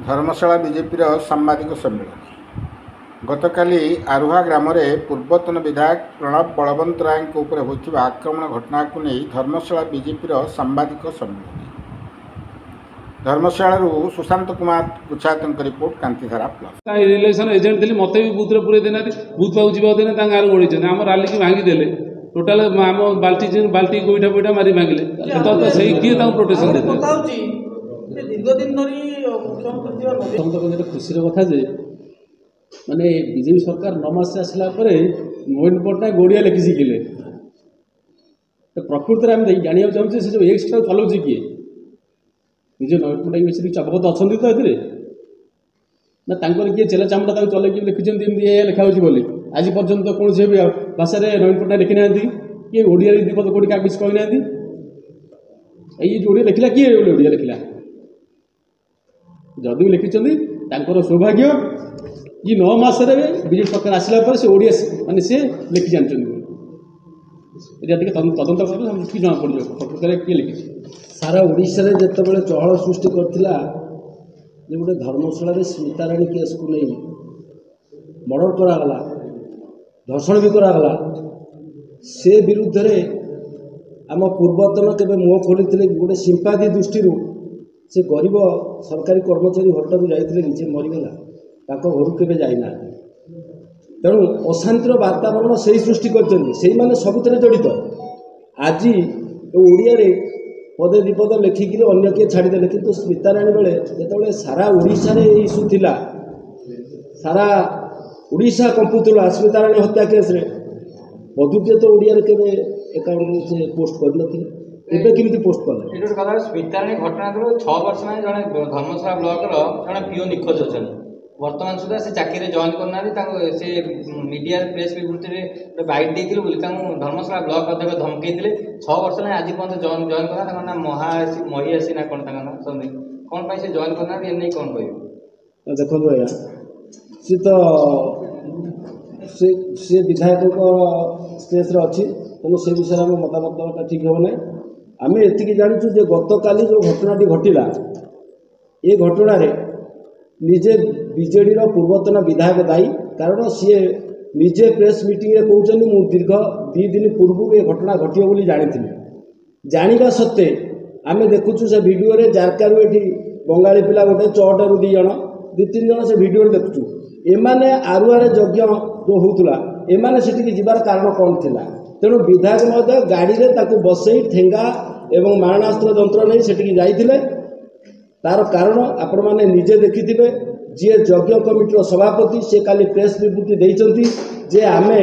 धर्मशाला BJP सांबादिक सम्मेलन गतकाली आरुहा ग्राम पूर्वतन विधायक प्रणव बलवंत राय होता आक्रमण घटना को नहीं धर्मशाला बीजेपी सांबादिक सम्मेलन धर्मशाला सुशांत कुमार गुच्छायत रिपोर्ट कांतिधारा प्लस इलेक्शन एजेंट थी मत भी बुथ पूरे देना बुथ पाक जावा गाँव गोड़ी आम राली की भांगीदे टोटाल आम बाल्टी बाल्टी गोईठा बोईठा मारी भांगिले से किए प्रोटेक्शन खुशी कथा जे माने बीजेपी सरकार 9 मास आसला नवीन पट्टनायक गोड़िया लिखि शिखिले तो प्रकृत में आम जाना चाहूँ से जो एक्सट्रा चलाऊँ किए निजे नवीन पट्टनायक मिश्र अवगत अच्छा तो ये ना किए चेला चामुटा चलैक लिखिं लिखा बोली आज पर्यंत कौन से भी भाषा नवीन पट्टनायक लिखी ना किए ओडिया दीपद कौटी क्या किसी कहना ये ओडिया लिखला किए ओडिया लिखला जदि लिखिं सौभाग्य कि 9 मास बीजेपी सरकार आसला से ओडिया माने से लिखि जानते तदंत कर कि जना पड़ प्रकृत किए लिखी सारा ओडिशा रे जितेबाला चहल सृष्टि करथिला जे गोटे धर्मशाला स्मिताराणी केस को नहीं मर्डर करागला धर्षण भी करागला से विरुद्ध रे आम पूर्वतन केबे मुह खोली गोटे सिंपादी दृष्टि से गरीब सरकारी कर्मचारी हटा को जाते निजे मरीगला घर के जाइना तेणु अशांतिर वातावरण से सृष्टि कर सबुत जड़ित आज ओडिया पदे विपद लिखिक अन्य किए छाड़देले कि स्मिताराणी बेले जो सारा ओडिशा रे इश्यू थिला सारा ओडिशा कंपुला स्मिताराणी हत्या केस रे बधुटे तो ओडिया के एकाउंट से पोस्ट कर केमी पोस्ट कले स्मिताराणी घटना 6 वर्ष में जड़े धर्मशाला ब्लॉक जड़े पीओ निखोज अच्छा वर्तमान सुधा से चाकरी जॉइन करना से मीडिया प्रेस विवृत्ति बाइट देते धर्मशाला ब्लॉक अध्यक्ष धमकई 6 वर्ष में आज पर्यटन जॉइन करना ना महिषी ना कौन कौन से जॉइन करना ये नहीं कौन कह देखो आज्ञा सी तो से विधायक स्पेस अच्छी तेणु से विषय में मतामत देवाटा ठीक हे ना आम ये जाचु जे गत काली जो घटनाटी घटला ये घटना निजे बीजेडी पूर्वतन विधायक दायी कारण सी निजे प्रेस मीटिंग रे कहते मु दीर्घ 2 दिन पूर्व ये घटना घटियो बोली जानी जाना सत्वे आम देखुचु से वीडियो रे जारकारु एठी बंगाली पिला गोटे चौटारू 2 जन 2-3 जन से वीडियो देखुचु एमाने आरुआर यज्ञ जो होउतला एमाने सेठी जिबार कारण कौन थिला तेणु विधायक महोदय गाड़ी रे बसई ठेंगा एवं मारणास्त्र यंत्र नहीं सेठी जाइथिले तार कारण आपण माने निजे देखिथिबे जी यज्ञ कमिटी सभापति से काली प्रेस विवृत्ति देइचंती जे आमे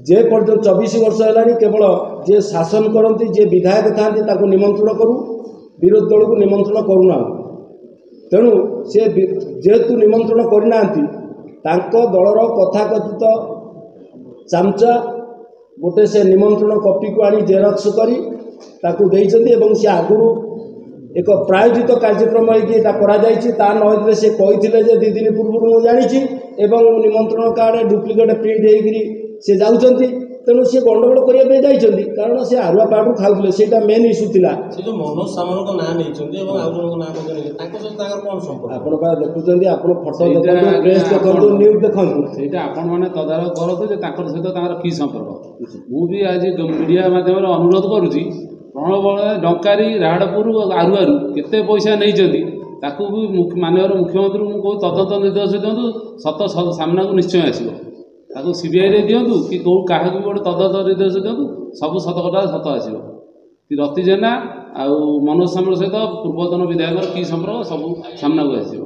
जे पर्यटन 24 वर्ष है केवल जे शासन करती जे विधायक था निमंत्रण करूँ विरोधी दल को निमंत्रण करूना तेणु से जेहेतु निमंत्रण करना दलर कथाकथित चामचा गोटे से निमंत्रण कॉपी को आनी जेरक्स करी से आगुरी एक प्रायोजित कार्यक्रम होता से कही 2 दिन पूर्व मुझे जानी निमंत्रण कार्ड डुप्लिकेट प्रिंट होकर जाऊँगी तेणु सी गंडगोल करने कारण से आरुआ पार्ट खाऊले से मेन इश्यू था मनोज सामल को नाम आप देखुं आप फटो देखो प्रेस देखो न्यूज देखो आपण मैंने तदारख करूँ सहित कि संपर्क मुझे आज मीडिया माध्यम अनुरोध करुँच प्रणव डंकारी राहाड़पुर आरुआरू केते पैसा नहीं माननीय मुख्यमंत्री मुझे तदंत निर्देश दिंतु सत सामना को निश्चय आसो सीबीआई रे दिंतु कि कौ क्या गोटे तदंत निर्देश दिंतु सब सत कथा सत आसो कि रति जेना आउ मनोज सामल सहित पूर्वतन विधायक कि संपर्क सब सामना को आसो।